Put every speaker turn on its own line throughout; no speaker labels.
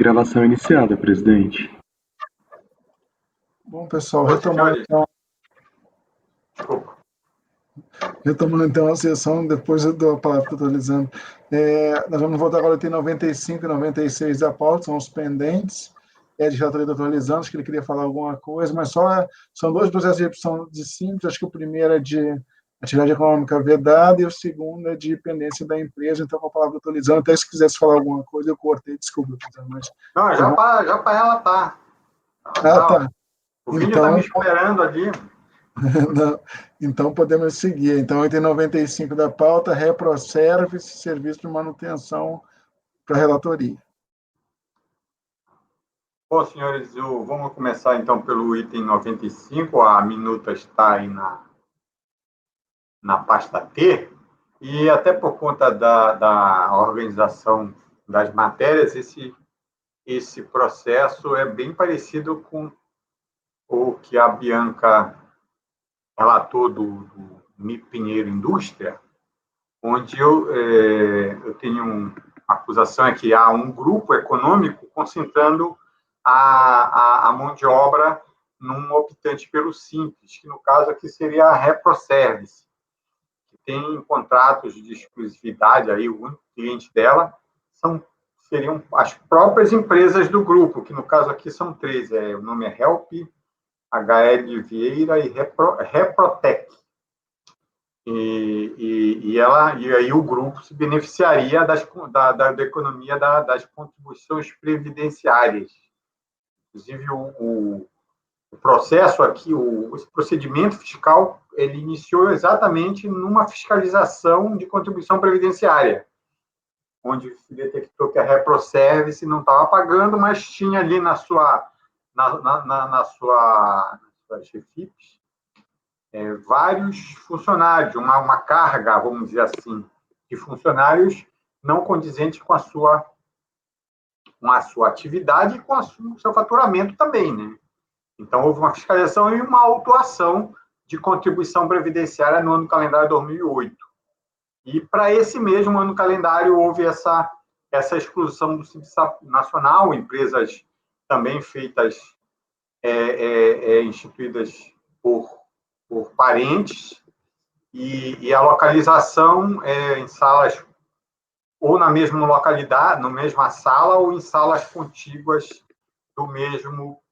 Gravação iniciada, presidente.
Bom, pessoal, retomando então a sessão, depois da palavra que eu estou atualizando. Nós vamos voltar agora, tem 95 e 96 da pauta, são os pendentes. Ed já está atualizando, acho que ele queria falar alguma coisa, mas são dois processos de redução de simples, acho que o primeiro é de atividade econômica vedada e o segundo é de pendência da empresa, então com a palavra atualizando, até se quisesse falar alguma coisa, eu cortei, desculpa. Mas...
Não, já para ela tá.
Tá.
O vídeo está me esperando ali.
Não. Então, podemos seguir. Então, item 95 da pauta, ReproService, serviço de manutenção para relatoria.
Bom, senhores, vamos começar, então, pelo item 95. A minuta está aí na pasta T, e até por conta da organização das matérias, esse processo é bem parecido com o que a Bianca relatou do MIP Pinheiro Indústria, onde eu tenho uma acusação é que há um grupo econômico concentrando a mão de obra num optante pelo Simples, que no caso aqui seria a ReproService, que tem contratos de exclusividade, aí o único cliente dela seriam as próprias empresas do grupo, que no caso aqui são três, o nome é Help, HL Vieira e Reprotec. E aí o grupo se beneficiaria da economia das contribuições previdenciárias. Inclusive, o processo aqui, esse procedimento fiscal, ele iniciou exatamente numa fiscalização de contribuição previdenciária, onde se detectou que a ReproService não estava pagando, mas tinha ali na sua GFIPs, vários funcionários, uma carga, vamos dizer assim, de funcionários não condizentes com a sua atividade e com o seu faturamento também, né? Então, houve uma fiscalização e uma autuação de contribuição previdenciária no ano calendário 2008. E, para esse mesmo ano calendário, houve essa exclusão do Simples Nacional, empresas também feitas, instituídas por parentes, e a localização em salas, ou na mesma localidade, na mesma sala, ou em salas contíguas do mesmo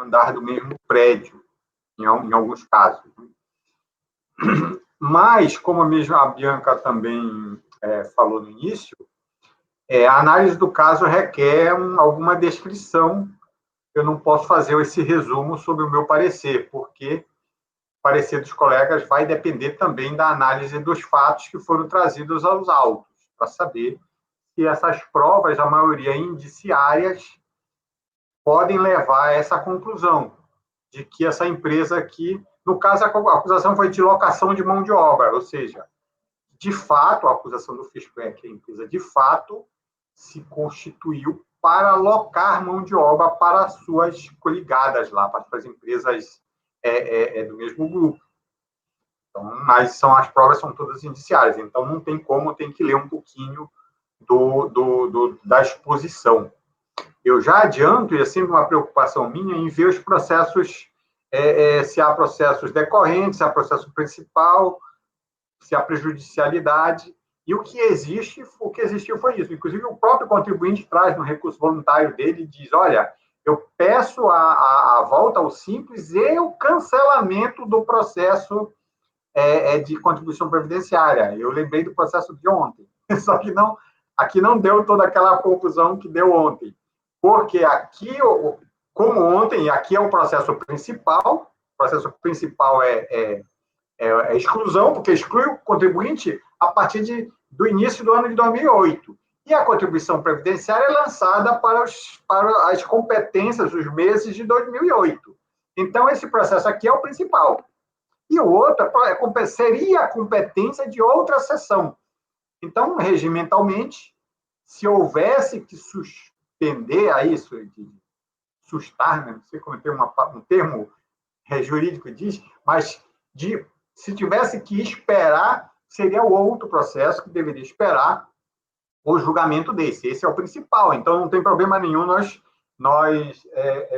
andar, do mesmo prédio, em alguns casos. Mas, como mesmo a Bianca também falou no início, a análise do caso requer alguma descrição. Eu não posso fazer esse resumo sobre o meu parecer, porque o parecer dos colegas vai depender também da análise dos fatos que foram trazidos aos autos, para saber se essas provas, a maioria indiciárias, podem levar a essa conclusão, de que essa empresa aqui, no caso, a acusação foi de locação de mão de obra, ou seja, de fato, a acusação do fisco é que a empresa, de fato, se constituiu para alocar mão de obra para suas coligadas lá, para as empresas do mesmo grupo. Então, mas as provas são todas indiciárias, então não tem como, tem que ler um pouquinho da exposição. Eu já adianto, e é sempre uma preocupação minha, em ver os processos, se há processos decorrentes, se há processo principal, se há prejudicialidade, e o que existiu foi isso. Inclusive, o próprio contribuinte traz no recurso voluntário dele e diz, olha, eu peço a volta ao Simples e o cancelamento do processo de contribuição previdenciária. Eu lembrei do processo de ontem, só que aqui não deu toda aquela confusão que deu ontem, porque aqui, como ontem, aqui é o processo principal é exclusão, porque exclui o contribuinte a partir do início do ano de 2008. E a contribuição previdenciária é lançada para as competências, os meses de 2008. Então, esse processo aqui é o principal. E o outro seria a competência de outra seção. Então, regimentalmente, se houvesse que suspender a isso, de sustar, né? Não sei como tem um termo jurídico diz, mas se tivesse que esperar, seria o outro processo que deveria esperar o julgamento desse. Esse é o principal, então não tem problema nenhum nós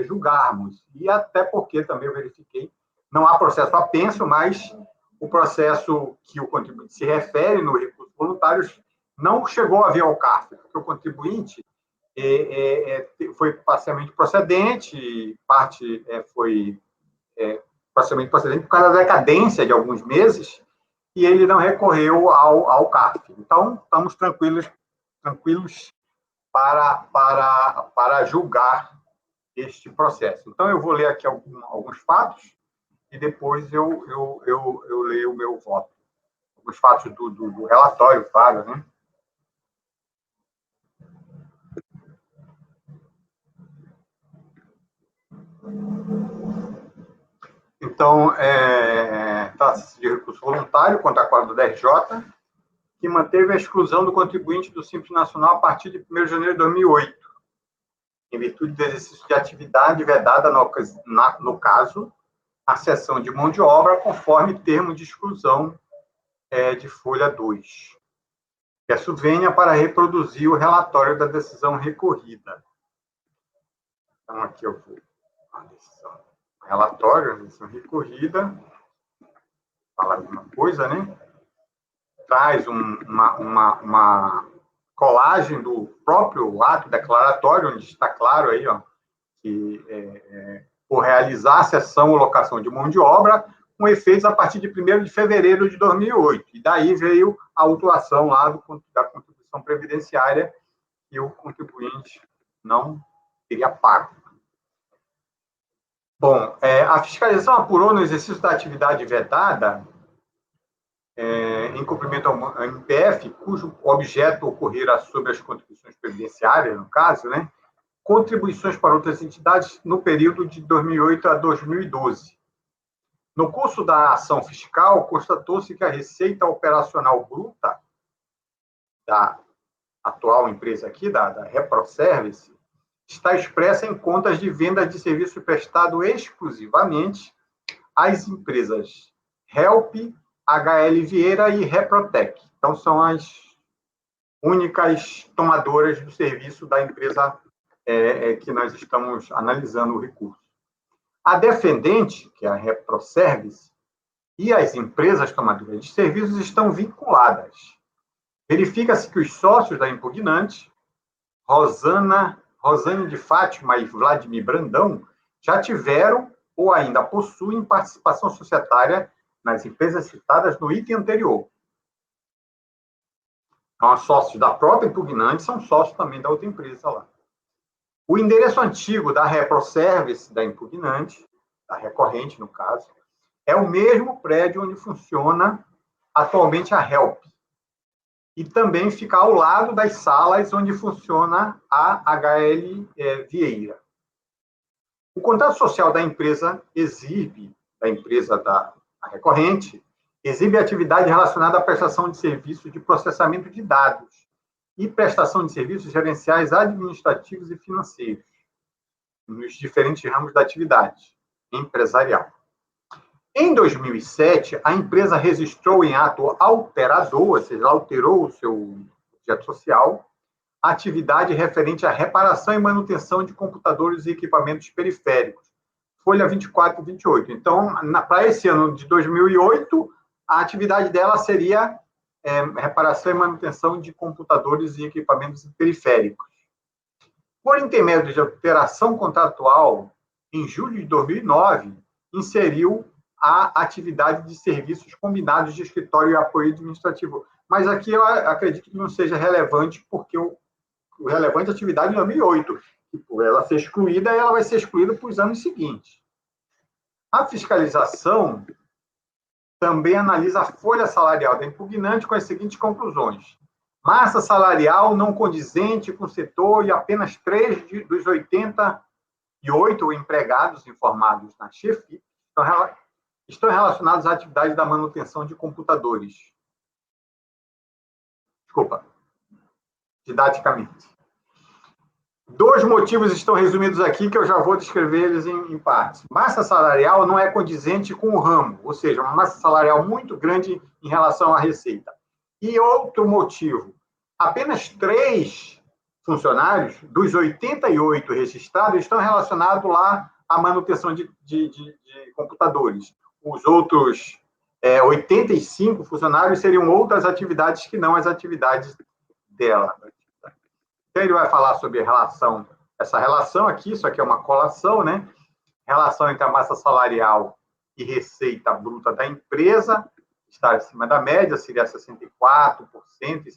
julgarmos. E até porque, também eu verifiquei, não há processo apenso, mas o processo que o contribuinte se refere no recurso voluntário não chegou a vir ao CARF, porque o contribuinte foi parcialmente procedente, parte foi parcialmente procedente por causa da decadência de alguns meses, e ele não recorreu ao CARF. Então, estamos tranquilos para julgar este processo. Então, eu vou ler aqui alguns fatos e depois eu leio o meu voto. Alguns fatos do relatório, claro, né? Então, trata-se de recurso voluntário contra acordo da RJ, que manteve a exclusão do contribuinte do Simples Nacional a partir de 1º de janeiro de 2008, em virtude do exercício de atividade vedada, no caso, a cessão de mão de obra, conforme termo de exclusão de folha 2. Peço venha para reproduzir o relatório da decisão recorrida. Então, aqui eu vou a decisão. Relatório, a decisão recorrida, fala a mesma coisa, né? Traz uma colagem do próprio ato declaratório, onde está claro aí, ó, que por realizar a cessão ou locação de mão de obra, com efeitos a partir de 1º de fevereiro de 2008. E daí veio a autuação lá da contribuição previdenciária que o contribuinte não teria pago. Bom, a fiscalização apurou no exercício da atividade vedada, em cumprimento ao MPF, cujo objeto ocorrera sobre as contribuições previdenciárias, no caso, né, contribuições para outras entidades no período de 2008 a 2012. No curso da ação fiscal, constatou-se que a receita operacional bruta da atual empresa aqui, da ReproService, está expressa em contas de venda de serviço prestado exclusivamente às empresas Help, HL Vieira e Reprotec. Então, são as únicas tomadoras do serviço da empresa que nós estamos analisando o recurso. A defendente, que é a ReproService, e as empresas tomadoras de serviços estão vinculadas. Verifica-se que os sócios da impugnante, Rosane de Fátima e Vladimir Brandão, já tiveram ou ainda possuem participação societária nas empresas citadas no item anterior. Então, sócios da própria impugnante são sócios também da outra empresa lá. O endereço antigo da ReproService, da impugnante, da recorrente, no caso, é o mesmo prédio onde funciona atualmente a Help. E também fica ao lado das salas onde funciona a HL Vieira. O contrato social da empresa da recorrente, exibe atividade relacionada à prestação de serviços de processamento de dados e prestação de serviços gerenciais administrativos e financeiros, nos diferentes ramos da atividade empresarial. Em 2007, a empresa registrou em ato alterador, ou seja, alterou o seu objeto social, a atividade referente à reparação e manutenção de computadores e equipamentos periféricos, folha 24 e 28. Então, para esse ano de 2008, a atividade dela seria reparação e manutenção de computadores e equipamentos periféricos. Por intermédio de alteração contratual, em julho de 2009, inseriu a atividade de serviços combinados de escritório e apoio administrativo. Mas aqui eu acredito que não seja relevante, porque o relevante é a atividade de 2008. Por ela ser excluída, ela vai ser excluída para os anos seguintes. A fiscalização também analisa a folha salarial da impugnante com as seguintes conclusões: massa salarial não condizente com o setor e apenas 3 dos 88 empregados informados na chefia estão relacionados à atividade da manutenção de computadores. Desculpa, didaticamente. 2 motivos estão resumidos aqui, que eu já vou descrever eles em partes. Massa salarial não é condizente com o ramo, ou seja, uma massa salarial muito grande em relação à receita. E outro motivo, apenas 3 funcionários dos 88 registrados estão relacionados lá à manutenção de computadores. Os outros 85 funcionários seriam outras atividades que não as atividades dela. Então, ele vai falar sobre essa relação aqui, isso aqui é uma colação, né? Relação entre a massa salarial e receita bruta da empresa, está acima da média, seria 64% e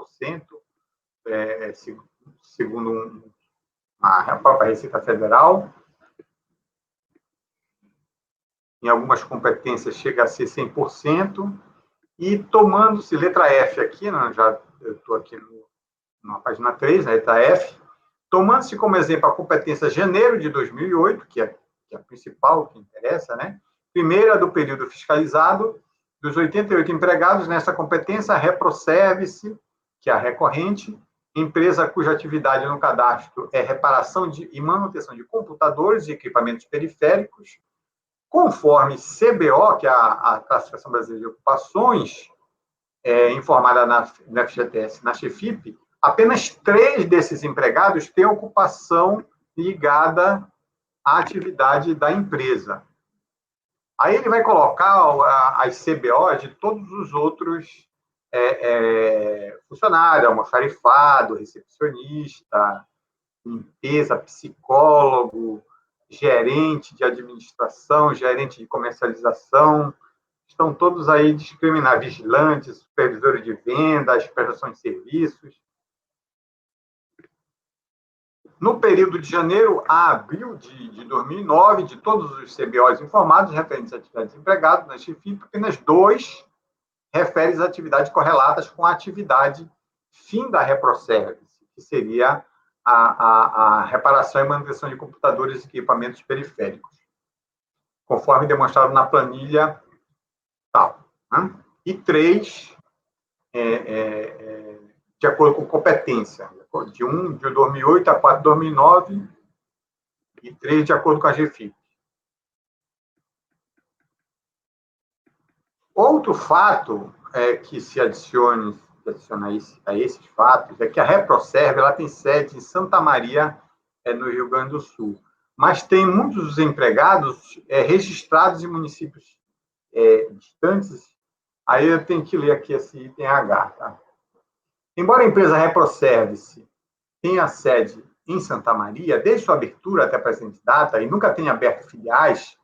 74%, segundo a própria Receita Federal. Em algumas competências chega a ser 100%, e tomando-se, letra F aqui, né, eu estou aqui na página 3, na letra F, tomando-se como exemplo a competência janeiro de 2008, que é a principal, que interessa, né? Primeira do período fiscalizado, dos 88 empregados nessa competência, a Reproservice, que é a recorrente, empresa cuja atividade no cadastro é reparação e manutenção de computadores e equipamentos periféricos, conforme CBO, que é a Classificação Brasileira de Ocupações, informada na FGTS, na Chefip, apenas 3 desses empregados têm ocupação ligada à atividade da empresa. Aí ele vai colocar as CBOs de todos os outros funcionários, almoxarifado, recepcionista, limpeza, psicólogo, gerente de administração, gerente de comercialização, estão todos aí discriminados, vigilantes, supervisores de vendas, prestação de serviços. No período de janeiro a abril de 2009, de todos os CBOs informados referentes a atividades empregadas na Chefip, apenas 2 referem às atividades correlatas com a atividade fim da Reproservice, que seria a reparação e manutenção de computadores e equipamentos periféricos, conforme demonstrado na planilha tal. Né? E 3, de acordo com competência, de 2008 a 4 de 2009, e 3 de acordo com a GFIP. Outro fato que se adiciona a esses fatos é que a Reproserve ela tem sede em Santa Maria, no Rio Grande do Sul, mas tem muitos dos empregados registrados em municípios distantes. Aí eu tenho que ler aqui esse item H. Tá? Embora a empresa Reproservice tenha sede em Santa Maria, desde sua abertura até a presente data, e nunca tenha aberto filiais,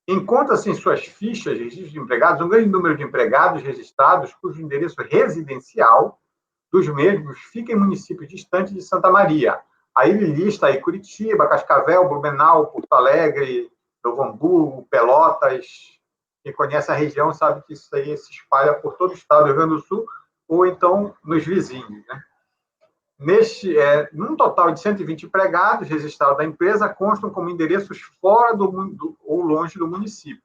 encontra-se em suas fichas de registro de empregados um grande número de empregados registrados cujo endereço residencial dos mesmos fica em municípios distantes de Santa Maria. Aí ele lista aí Curitiba, Cascavel, Blumenau, Porto Alegre, Novo Hamburgo, Pelotas. Quem conhece a região sabe que isso aí se espalha por todo o estado do Rio Grande do Sul, ou então nos vizinhos, né? Num total de 120 empregados registrados da empresa, constam como endereços fora ou longe do município.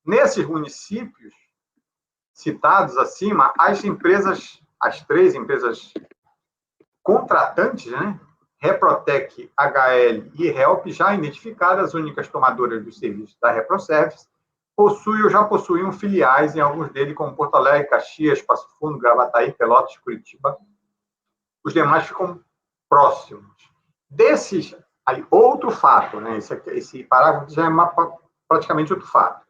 Nesses municípios citados acima, as 3 empresas contratantes, né, Reprotec, HL e Help, já identificadas, únicas tomadoras dos serviços da Reproservice, já possuíam filiais em alguns deles, como Porto Alegre, Caxias, Passo Fundo, Gravataí, Pelotas, Curitiba. Os demais ficam próximos. Desses, aí, outro fato, né? Esse parágrafo já é praticamente outro fato.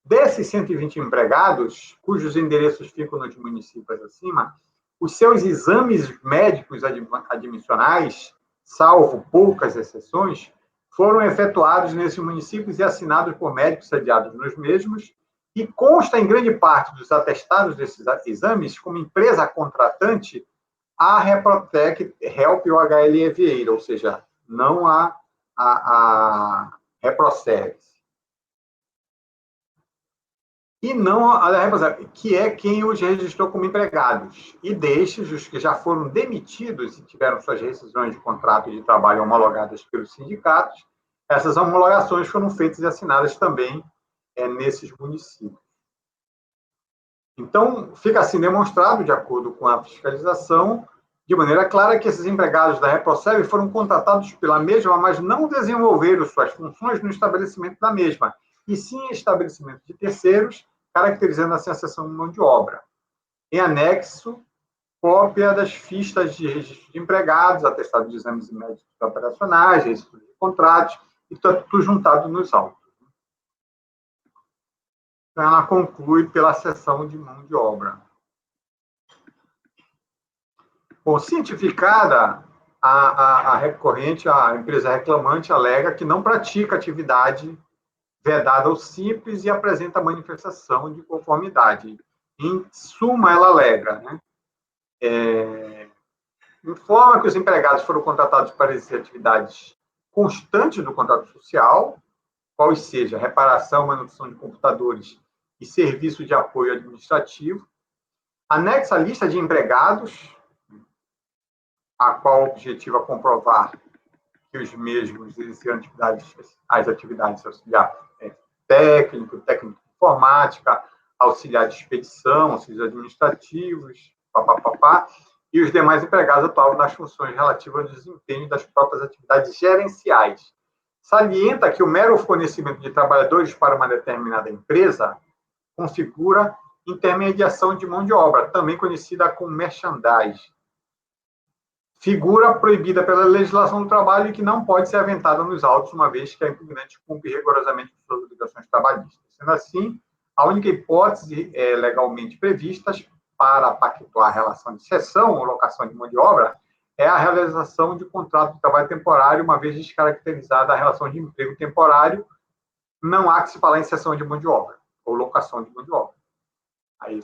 Desses 120 empregados, cujos endereços ficam nos municípios acima, os seus exames médicos admissionais, salvo poucas exceções, foram efetuados nesses municípios e assinados por médicos sediados nos mesmos, e consta em grande parte dos atestados desses exames como empresa contratante a Reprotec, Help ou HL Vieira, ou seja, não a Reproservice. E não a Reproservice, que é quem os registrou como empregados. E destes, os que já foram demitidos e tiveram suas rescisões de contrato de trabalho homologadas pelos sindicatos, essas homologações foram feitas e assinadas também nesses municípios. Então, fica assim demonstrado, de acordo com a fiscalização, de maneira clara que esses empregados da Reproserve foram contratados pela mesma, mas não desenvolveram suas funções no estabelecimento da mesma, e sim em estabelecimento de terceiros, caracterizando assim a cessão de mão de obra. Em anexo, cópia das fichas de registro de empregados, atestado de exames médicos operacionais, registro de contratos, e tudo juntado nos autos. Então, ela conclui pela cessão de mão de obra. Bom, cientificada, a recorrente, a empresa reclamante, alega que não pratica atividade vedada ou simples e apresenta manifestação de conformidade. Em suma, ela alega, né? Informa que os empregados foram contratados para exercer atividades constantes do contrato social, qual seja reparação, manutenção de computadores e serviço de apoio administrativo. Anexa a lista de empregados, a qual o objetivo é comprovar que os mesmos exerceram as atividades auxiliar técnico de informática, auxiliar de expedição, auxiliares administrativos, e os demais empregados atuavam nas funções relativas ao desempenho das próprias atividades gerenciais. Salienta que o mero fornecimento de trabalhadores para uma determinada empresa configura intermediação de mão de obra, também conhecida como merchandising. Figura proibida pela legislação do trabalho e que não pode ser aventada nos autos, uma vez que a impugnante cumpre rigorosamente suas obrigações trabalhistas. Sendo assim, a única hipótese legalmente prevista para pactuar a relação de cessão ou locação de mão de obra é a realização de contrato de trabalho temporário, uma vez descaracterizada a relação de emprego temporário, não há que se falar em cessão de mão de obra ou locação de mão de obra. Aí,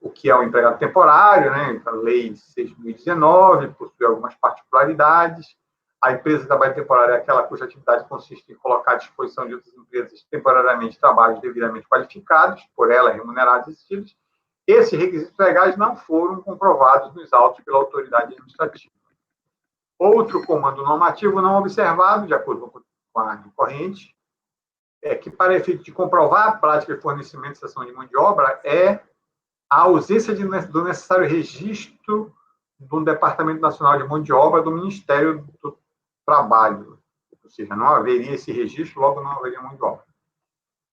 o que é o empregado temporário, né? A Lei 6.019 possui algumas particularidades. A empresa de trabalho temporário é aquela cuja atividade consiste em colocar à disposição de outras empresas temporariamente trabalhos devidamente qualificados, por ela remunerados e exigidos. Esses requisitos legais não foram comprovados nos autos pela autoridade administrativa. Outro comando normativo não observado, de acordo com a recorrente, que, para efeito de comprovar a prática de fornecimento de cessão de mão de obra, é a ausência do necessário registro do Departamento Nacional de Mão de Obra do Ministério do Trabalho. Ou seja, não haveria esse registro, logo não haveria mão de obra.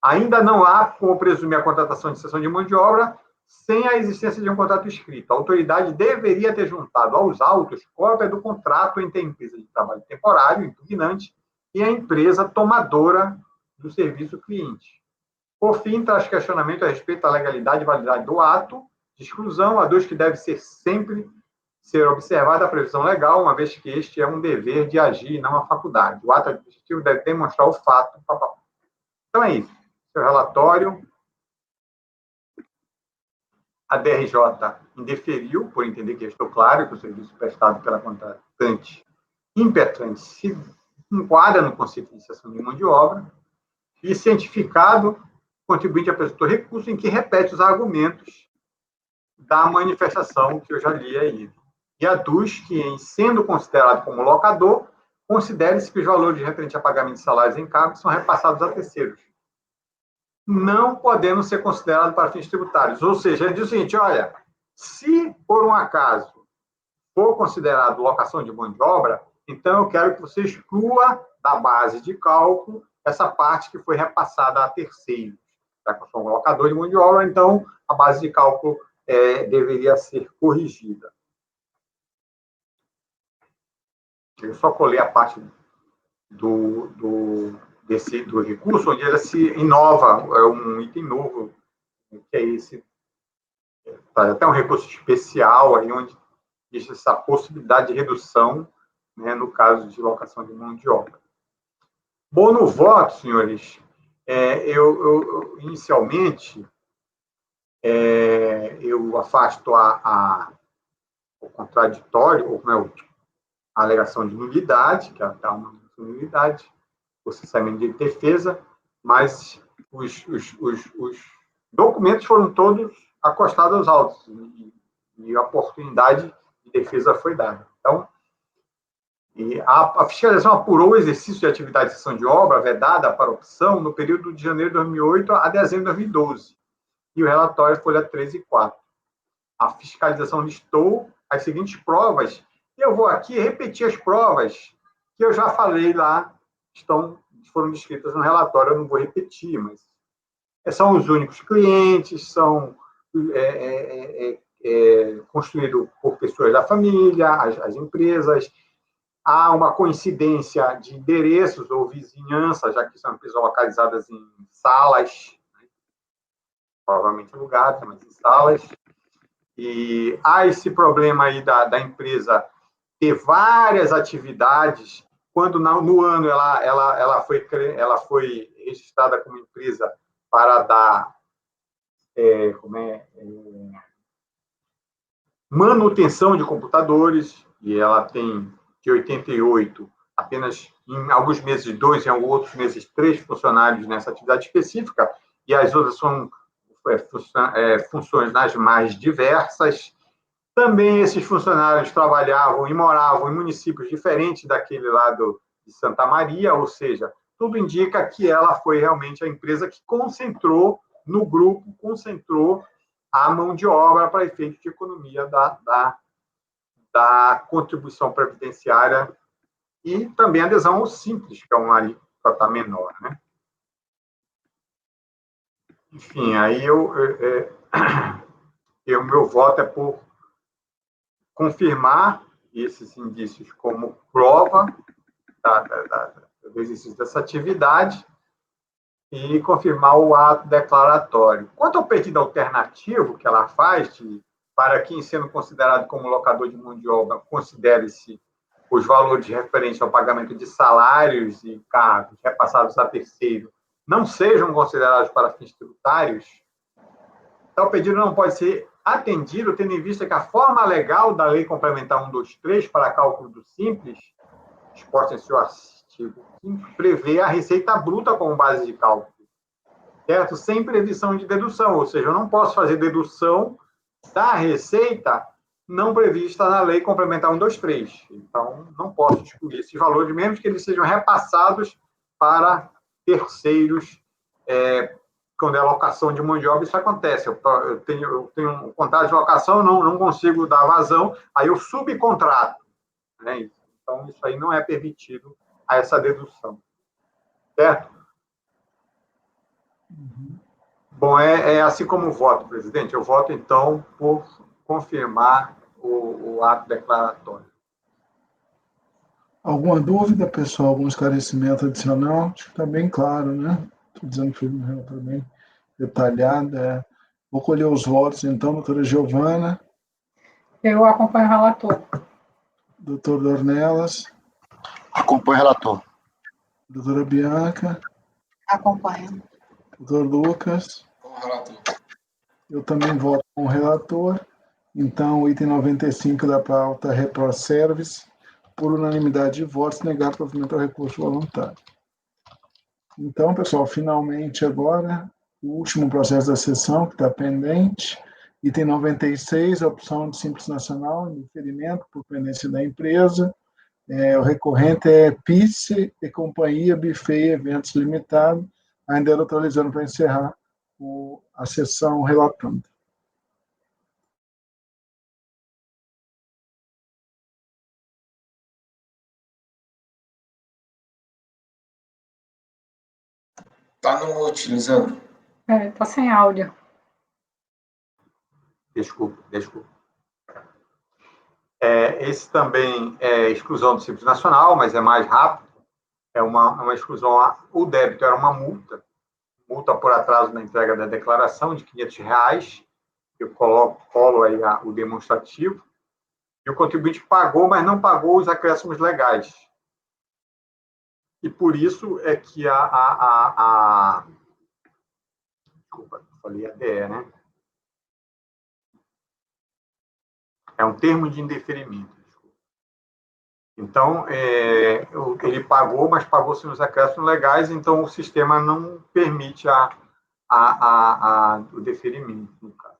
Ainda não há como presumir a contratação de cessão de mão de obra sem a existência de um contrato escrito. A autoridade deveria ter juntado aos autos cópia do contrato entre a empresa de trabalho temporário, impugnante, e a empresa tomadora do serviço cliente. Por fim, traz questionamento a respeito da legalidade e validade do ato de exclusão, a que deve sempre ser observada a previsão legal, uma vez que este é um dever de agir e não a faculdade. O ato administrativo deve demonstrar o fato. Então é isso. Seu relatório. A DRJ indeferiu, por entender que estou claro que o serviço prestado pela contratante impetrante se enquadra no conceito de cessão de mão de obra, e cientificado, o contribuinte apresentou recurso em que repete os argumentos da manifestação que eu já li aí. E aduz que, em sendo considerado como locador, considere-se que os valores referentes a pagamento de salários e encargos são repassados a terceiros, não podendo ser considerados para fins tributários. Ou seja, ele diz o seguinte, olha, se por um acaso for considerado locação de mão de obra, então eu quero que você exclua da base de cálculo essa parte que foi repassada a terceiros. Já que eu sou um locador de mão de obra, então a base de cálculo deveria ser corrigida. Eu só colei a parte do recurso, onde ele se inova, é um item novo, que é esse, até um recurso especial, aí onde existe essa possibilidade de redução, né, no caso de locação de mão de obra. Bom, no voto, senhores, eu inicialmente, eu afasto o contraditório, ou a alegação de nulidade, que é uma nulidade, processamento de defesa, mas os documentos foram todos acostados aos autos e a oportunidade de defesa foi dada. Então, a fiscalização apurou o exercício de atividade de cessão de obra vedada para opção no período de janeiro de 2008 a dezembro de 2012, e o relatório folha 13 e 4. A fiscalização listou as seguintes provas, e eu vou aqui repetir as provas que eu já falei lá, foram descritas no relatório, eu não vou repetir, mas são os únicos clientes, são construído por pessoas da família, as empresas. Há uma coincidência de endereços ou vizinhança, já que são empresas localizadas em salas, né? Provavelmente lugares, mas em salas. E há esse problema aí da empresa ter várias atividades, quando no ano ela foi registrada como empresa para dar manutenção de computadores, e ela tem, de 88, apenas em alguns meses 2, em outros meses 3 funcionários nessa atividade específica, e as outras são funções nas mais diversas. Também esses funcionários trabalhavam e moravam em municípios diferentes daquele lado de Santa Maria, ou seja, tudo indica que ela foi realmente a empresa que concentrou no grupo, concentrou a mão de obra para efeito de economia da contribuição previdenciária e também adesão ao Simples, que é uma alíquota menor, né? Enfim, aí meu voto é por confirmar esses indícios como prova do exercício dessa atividade e confirmar o ato declaratório. Quanto ao pedido alternativo que ela faz, para quem, sendo considerado como locador de mão de obra, considere-se os valores de referência ao pagamento de salários e cargos repassados a terceiro não sejam considerados para fins tributários, tal pedido não pode ser atendido, tendo em vista que a forma legal da Lei Complementar 123 para cálculo do Simples, exposta em seu artigo 5º, prevê a receita bruta como base de cálculo, certo? Sem previsão de dedução, ou seja, eu não posso fazer dedução da receita não prevista na Lei Complementar 123. Então, não posso excluir esses valores, mesmo que eles sejam repassados para terceiros, quando é alocação de mão de obra, isso acontece. Eu tenho um contrato de locação, não consigo dar vazão, aí eu subcontrato, né? Então, isso aí não é permitido a essa dedução. Certo? Bom, é assim como voto, presidente. Eu voto, então, por confirmar o ato declaratório.
Alguma dúvida, pessoal? Algum esclarecimento adicional? Acho que está bem claro, né? Estou dizendo que foi um relatório bem detalhado. Vou colher os votos, então, doutora Giovana.
Eu acompanho o relator.
Doutor Dornelas.
Acompanho o relator.
Doutora Bianca.
Acompanho.
Doutor Lucas.
Com o relator.
Eu também voto com o relator. Então, o item 95 da pauta Reproservice, por unanimidade de votos, negado provimento ao recurso voluntário. Então, pessoal, finalmente agora, o último processo da sessão que está pendente, item 96, a opção de Simples Nacional, indeferimento por pendência da empresa. O recorrente é PICE e Companhia Buffet Eventos Limitado, ainda era atualizando para encerrar a sessão relatando.
Está no utilizando?
Está sem áudio.
Desculpa. Esse também é exclusão do Simples Nacional, mas é mais rápido. É uma exclusão. O débito era uma multa por atraso na entrega da declaração de R$500. Eu colo aí o demonstrativo. E o contribuinte pagou, mas não pagou os acréscimos legais. E por isso é que desculpa, falei ADE, né? É um termo de indeferimento. Então, ele pagou, mas pagou sem os acréscimos legais, então o sistema não permite o deferimento, no caso.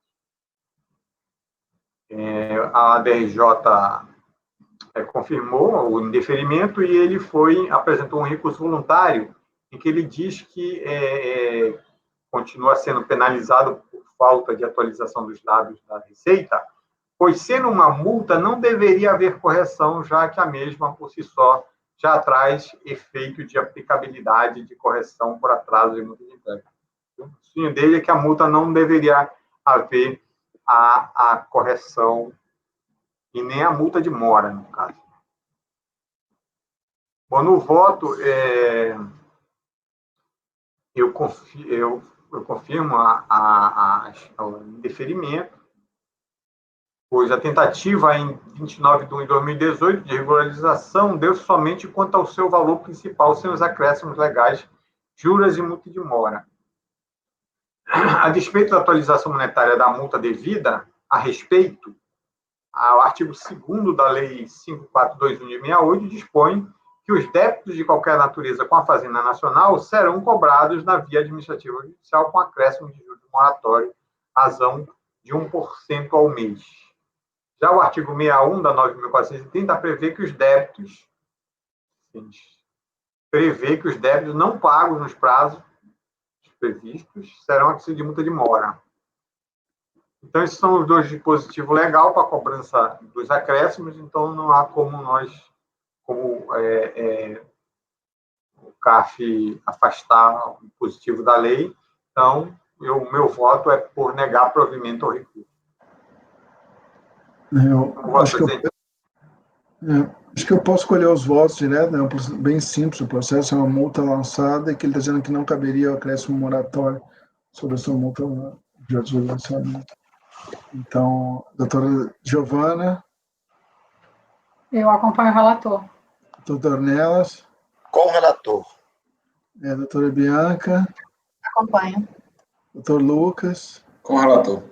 A DRJ confirmou o indeferimento e ele apresentou um recurso voluntário em que ele diz que continua sendo penalizado por falta de atualização dos dados da Receita, pois, sendo uma multa, não deveria haver correção, já que a mesma, por si só, já traz efeito de aplicabilidade de correção por atraso de multa de entrega. O sonho dele é que a multa não deveria haver a correção e nem a multa de mora, no caso. Bom, no voto, eu confirmo o indeferimento, pois a tentativa em 29/1/2018 de regularização deu-se somente quanto ao seu valor principal, sem os acréscimos legais, juros e multa de mora. A despeito da atualização monetária da multa devida, a respeito, o artigo 2º da Lei 5421 de 68 dispõe que os débitos de qualquer natureza com a Fazenda Nacional serão cobrados na via administrativa judicial com acréscimo de juros moratório, razão de 1% ao mês. Já o artigo 61 da 9.430 prevê que os débitos não pagos nos prazos previstos serão acrescidos de multa de mora. Então, esses são os dois dispositivos legais para a cobrança dos acréscimos, então não há como o CARF afastar o dispositivo da lei. Então, o meu voto é por negar provimento ao recurso.
Acho que eu posso escolher os votos direto, né? Bem simples o processo, é uma multa lançada e que ele está dizendo que não caberia o acréscimo moratório sobre essa multa de lançamento. Então, doutora Giovana.
Eu acompanho o relator.
Doutor Nelas.
Com o relator.
Doutora Bianca.
Acompanho.
Doutor Lucas.
Com o relator.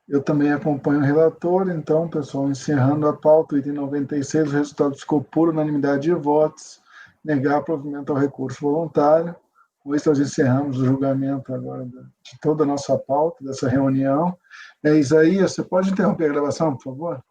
Eu também acompanho o relator, então, pessoal, encerrando a pauta, item 96, o resultado ficou por unanimidade de votos, negar provimento ao recurso voluntário. Com isso, nós encerramos o julgamento agora de toda a nossa pauta, dessa reunião. Isaías, você pode interromper a gravação, por favor?